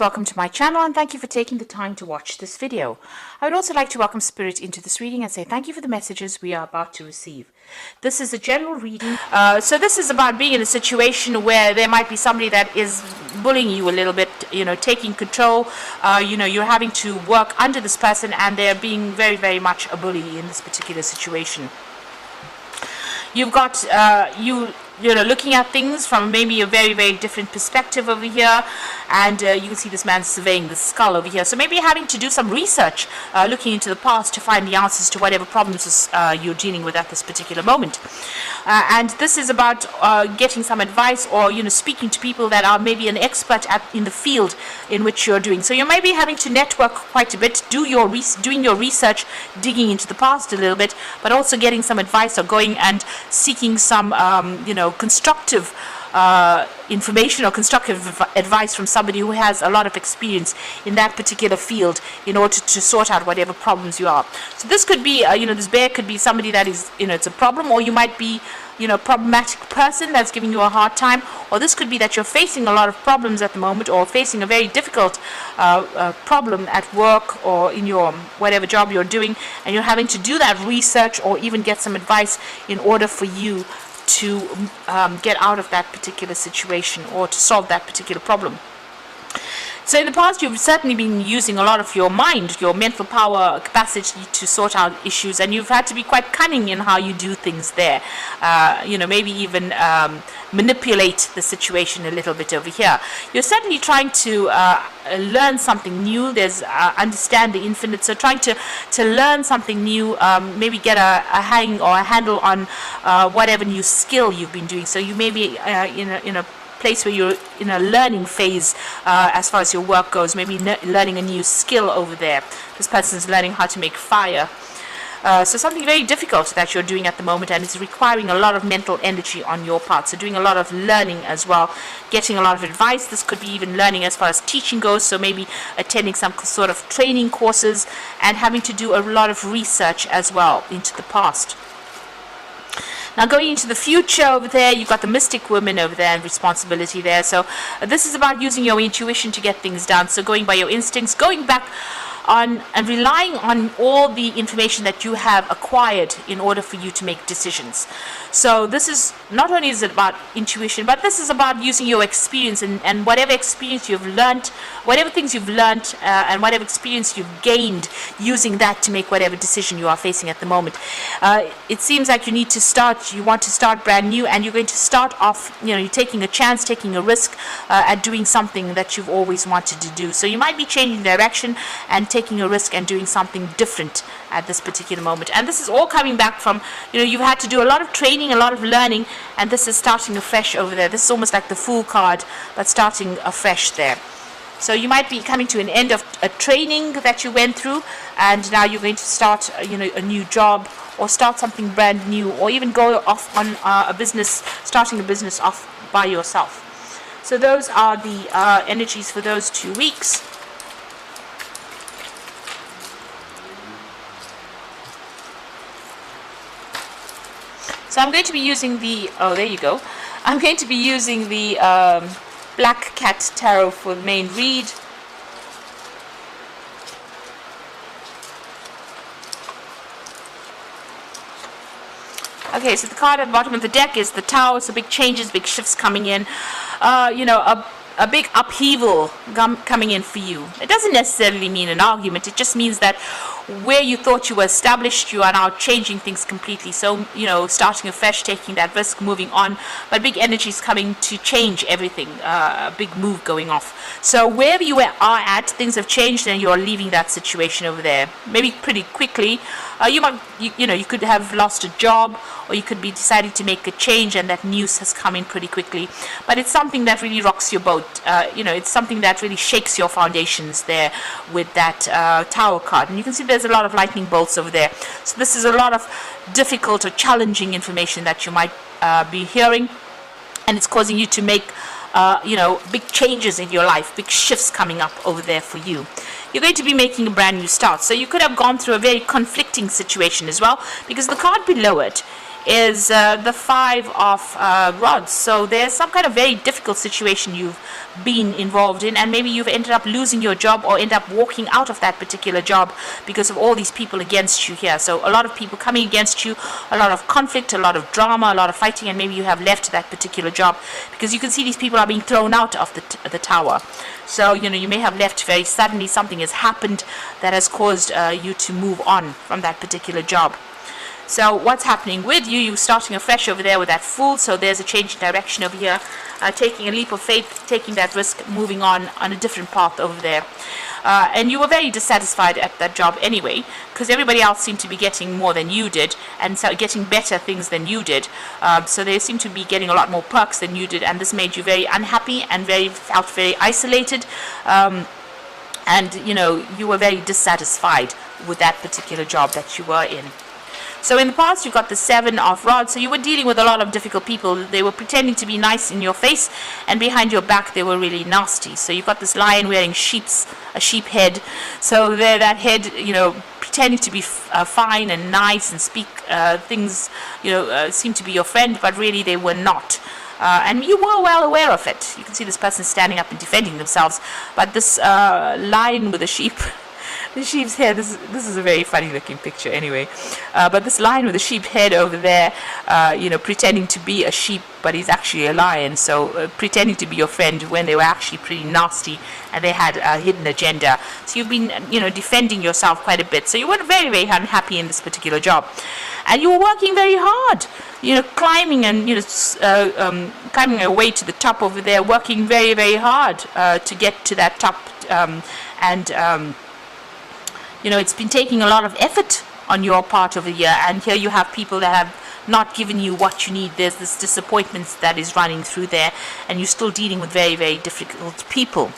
Welcome to my channel and thank you for taking the time to watch this video. I would also like to welcome Spirit into this reading and say thank you for the messages we are about to receive. This is a general reading. So this is about being in a situation where there might be somebody that is bullying you a little bit, taking control. You're having to work under this person and they're being very, very much a bully in this particular situation. You've got looking at things from maybe a very, very different perspective over here, and you can see this man surveying the skull over here. So maybe having to do some research, looking into the past to find the answers to whatever problems you're dealing with at this particular moment. And this is about getting some advice or speaking to people that are maybe an expert in the field in which you're doing. So you may be having to network quite a bit, doing your research, digging into the past a little bit, but also getting some advice or going and seeking some constructive information or constructive advice from somebody who has a lot of experience in that particular field in order to sort out whatever problems you are. So this could be, this bear could be somebody that is, it's a problem, or you might be, problematic person that's giving you a hard time, or this could be that you're facing a lot of problems at the moment or facing a very difficult problem at work or in your whatever job you're doing, and you're having to do that research or even get some advice in order for you to get out of that particular situation or to solve that particular problem. So in the past, you've certainly been using a lot of your mind, your mental power capacity to sort out issues, and you've had to be quite cunning in how you do things there. Maybe even manipulate the situation a little bit over here. You're certainly trying to learn something new. There's understand the infinite, so trying to learn something new, maybe get a hang or a handle on whatever new skill you've been doing. So you may be in a place where you're in a learning phase as far as your work goes, maybe learning a new skill over there. This person's learning how to make fire. So something very difficult that you're doing at the moment, and it's requiring a lot of mental energy on your part. So doing a lot of learning as well, getting a lot of advice. This could be even learning as far as teaching goes, so maybe attending some sort of training courses and having to do a lot of research as well into the past. Now going into the future over there, you've got the mystic woman over there and responsibility there. So this is about using your intuition to get things done. So going by your instincts, going back on and relying on all the information that you have acquired in order for you to make decisions. So this is not only is it about intuition, but this is about using your experience and whatever experience you've learned, whatever things you've learned and whatever experience you've gained, using that to make whatever decision you are facing at the moment. It seems like you want to start brand new, and you're going to start off, you're taking a chance, taking a risk at doing something that you've always wanted to do. So you might be changing direction and taking a risk and doing something different at this particular moment. And this is all coming back from, you've had to do a lot of training, a lot of learning, and this is starting afresh over there. This is almost like the Fool card, but starting afresh there. So you might be coming to an end of a training that you went through, and now you're going to start, a new job, or start something brand new, or even go off on starting a business off by yourself. So those are the energies for those 2 weeks. So I'm going to be using the, there you go. I'm going to be using the Black Cat Tarot for the main read. Okay, so the card at the bottom of the deck is the Tower. So big changes, big shifts coming in. A big upheaval coming in for you. It doesn't necessarily mean an argument. It just means that where you thought you were established, you are now changing things completely. So, starting afresh, taking that risk, moving on. But big energy is coming to change everything. A big move going off. So wherever you are at, things have changed and you're leaving that situation over there. Maybe pretty quickly. You could have lost a job, or you could be deciding to make a change, and that news has come in pretty quickly. But it's something that really rocks your boat. It's something that really shakes your foundations there with that Tower card. And you can see there's a lot of lightning bolts over there. So this is a lot of difficult or challenging information that you might be hearing, and it's causing you to make big changes in your life, big shifts coming up over there for you. You're going to be making a brand new start. So you could have gone through a very conflicting situation as well, because the card below it is the 5 of rods. So there's some kind of very difficult situation you've been involved in, and maybe you've ended up losing your job or end up walking out of that particular job because of all these people against you here. So a lot of people coming against you, a lot of conflict, a lot of drama, a lot of fighting, and maybe you have left that particular job because you can see these people are being thrown out of the tower. So you may have left very suddenly. Something has happened that has caused you to move on from that particular job. So what's happening with you? You're starting afresh over there with that Fool. So there's a change in direction over here, taking a leap of faith, taking that risk, moving on a different path over there. And you were very dissatisfied at that job anyway, because everybody else seemed to be getting more than you did, and so getting better things than you did. So they seemed to be getting a lot more perks than you did, and this made you very unhappy and felt very isolated. And you were very dissatisfied with that particular job that you were in. So in the past, you've got the 7 of rods. So you were dealing with a lot of difficult people. They were pretending to be nice in your face, and behind your back, they were really nasty. So you've got this lion wearing a sheep head. So there, that head, pretending to be fine and nice and speak things, seem to be your friend, but really they were not. And you were well aware of it. You can see this person standing up and defending themselves. But this lion with a the sheep's head, this is a very funny looking picture anyway. But this lion with a sheep head over there, pretending to be a sheep, but he's actually a lion. So pretending to be your friend when they were actually pretty nasty and they had a hidden agenda. So you've been, defending yourself quite a bit. So you were very, very unhappy in this particular job. And you were working very hard, climbing and, climbing your way to the top over there, working very, very hard to get to that top. It's been taking a lot of effort on your part over here, and here you have people that have not given you what you need. There's this disappointment that is running through there, and you're still dealing with very, very difficult people.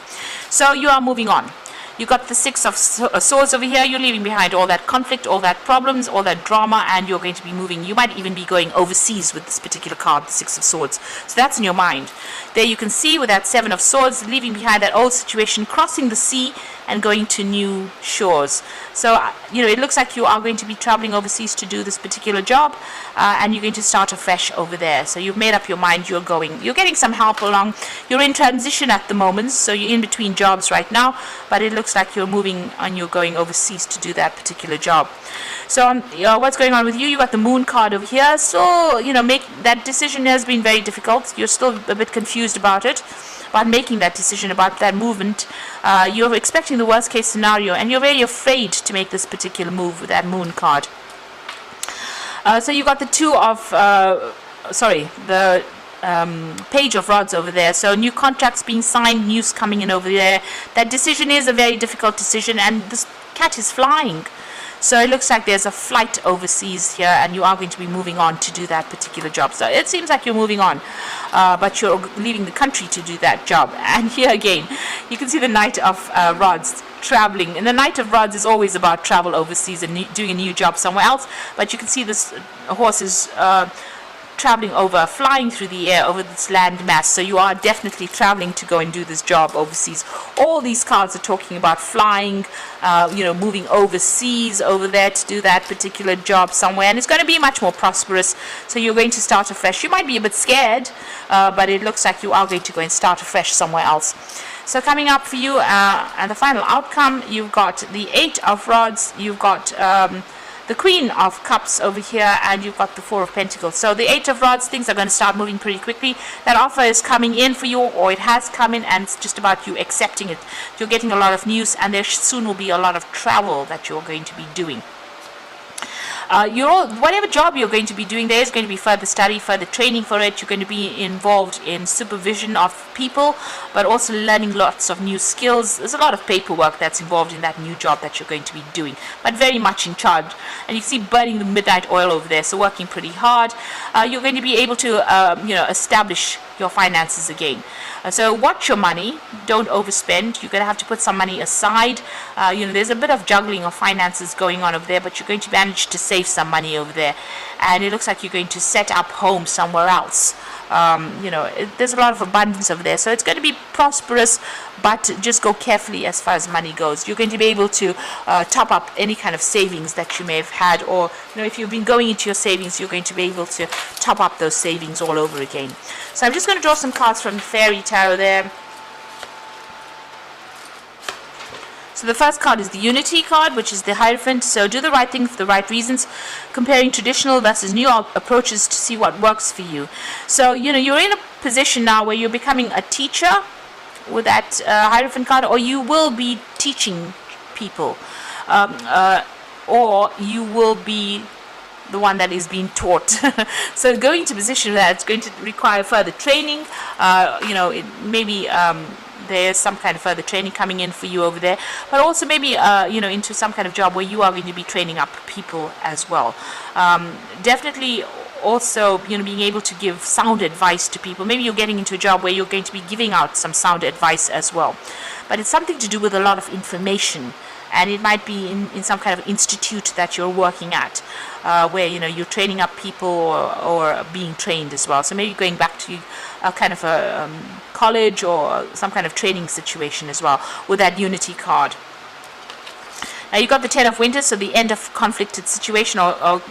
So you are moving on. You got the 6 of Swords over here. You're leaving behind all that conflict, all that problems, all that drama, and you're going to be moving. You might even be going overseas with this particular card, the 6 of Swords. So that's in your mind. There you can see with that 7 of Swords, leaving behind that old situation, crossing the sea and going to new shores. So, it looks like you are going to be traveling overseas to do this particular job, and you're going to start afresh over there. So you've made up your mind, you're going. You're getting some help along. You're in transition at the moment, so you're in between jobs right now, but it looks like you're moving and you're going overseas to do that particular job. So what's going on with you? You got the Moon card over here. So, make that decision has been very difficult. You're still a bit confused about it, about making that decision about that movement. You're expecting the worst case scenario, and you're very afraid to make this particular move with that Moon card. So you got the 2 of, the Page of Rods over there. So new contracts being signed, news coming in over there. That decision is a very difficult decision, and this cat is flying. So it looks like there's a flight overseas here, and you are going to be moving on to do that particular job. So it seems like you're moving on, but you're leaving the country to do that job. And here again, you can see the Knight of Rods traveling. And the Knight of Rods is always about travel overseas and doing a new job somewhere else. But you can see this horse is traveling over, flying through the air over this land mass. So you are definitely traveling to go and do this job overseas. All these cards are talking about flying, moving overseas over there to do that particular job somewhere, and it's going to be much more prosperous. So you're going to start afresh. You might be a bit scared, but it looks like you are going to go and start afresh somewhere else. So coming up for you, and the final outcome, you've got the 8 of Rods, you've got the Queen of Cups over here, and you've got the 4 of Pentacles. So the 8 of Rods, things are going to start moving pretty quickly. That offer is coming in for you, or it has come in, and it's just about you accepting it. You're getting a lot of news, and there soon will be a lot of travel that you're going to be doing. Whatever job you're going to be doing, there is going to be further study, further training for it. You're going to be involved in supervision of people, but also learning lots of new skills. There's a lot of paperwork that's involved in that new job that you're going to be doing, but very much in charge. And you see burning the midnight oil over there, so working pretty hard. You're going to be able to, establish your finances again. So watch your money, don't overspend. You're going to have to put some money aside. There's a bit of juggling of finances going on over there, but you're going to manage to save save some money over there, and it looks like you're going to set up home somewhere else. There's a lot of abundance over there, so it's going to be prosperous, but just go carefully as far as money goes. You're going to be able to top up any kind of savings that you may have had, or if you've been going into your savings, you're going to be able to top up those savings all over again. So I'm just going to draw some cards from the Fairy Tarot there. So the first card is the Unity card, which is the Hierophant. So do the right thing for the right reasons, comparing traditional versus new approaches to see what works for you. So, you're in a position now where you're becoming a teacher with that Hierophant card, or you will be teaching people, or you will be the one that is being taught. So going to a position that it's going to require further training, maybe there's some kind of further training coming in for you over there, but also maybe into some kind of job where you are going to be training up people as well. Definitely also being able to give sound advice to people. Maybe you're getting into a job where you're going to be giving out some sound advice as well, but it's something to do with a lot of information, and it might be in some kind of institute that you're working at, where you're training up people or being trained as well. So maybe going back to a kind of a college or some kind of training situation as well with that Unity card. Now you got the Ten of Winter, so the end of conflicted situation, or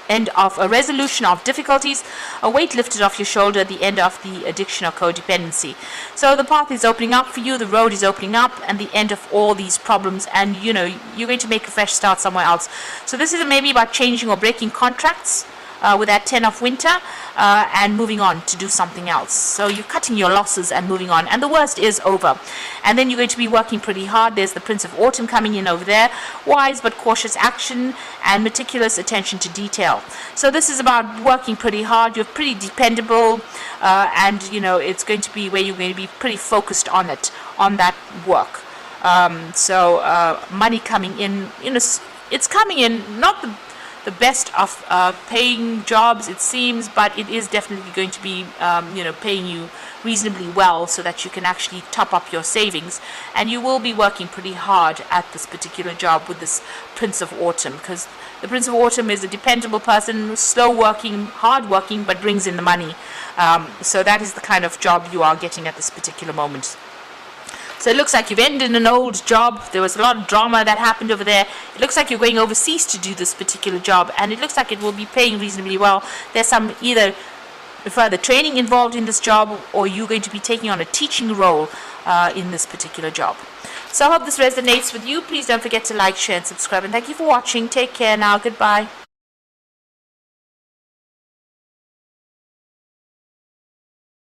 end of a resolution of difficulties, a weight lifted off your shoulder, the end of the addiction or codependency. So the path is opening up for you, the road is opening up, and the end of all these problems, and you're going to make a fresh start somewhere else. So this is maybe about changing or breaking contracts with that Ten of Winter, and moving on to do something else. So you're cutting your losses and moving on, and the worst is over. And then you're going to be working pretty hard. There's the Prince of Autumn coming in over there. Wise but cautious action and meticulous attention to detail. So this is about working pretty hard. You're pretty dependable, and it's going to be where you're going to be pretty focused on that work. Money coming in, it's coming in, not the best of paying jobs, it seems, but it is definitely going to be paying you reasonably well, so that you can actually top up your savings, and you will be working pretty hard at this particular job with this Prince of Autumn, because the Prince of Autumn is a dependable person, slow working, hard working, but brings in the money. So that is the kind of job you are getting at this particular moment. So it looks like you've ended an old job. There was a lot of drama that happened over there. It looks like you're going overseas to do this particular job, and it looks like it will be paying reasonably well. There's some either further training involved in this job, or you're going to be taking on a teaching role in this particular job. So I hope this resonates with you. Please don't forget to like, share, and subscribe. And thank you for watching. Take care now. Goodbye.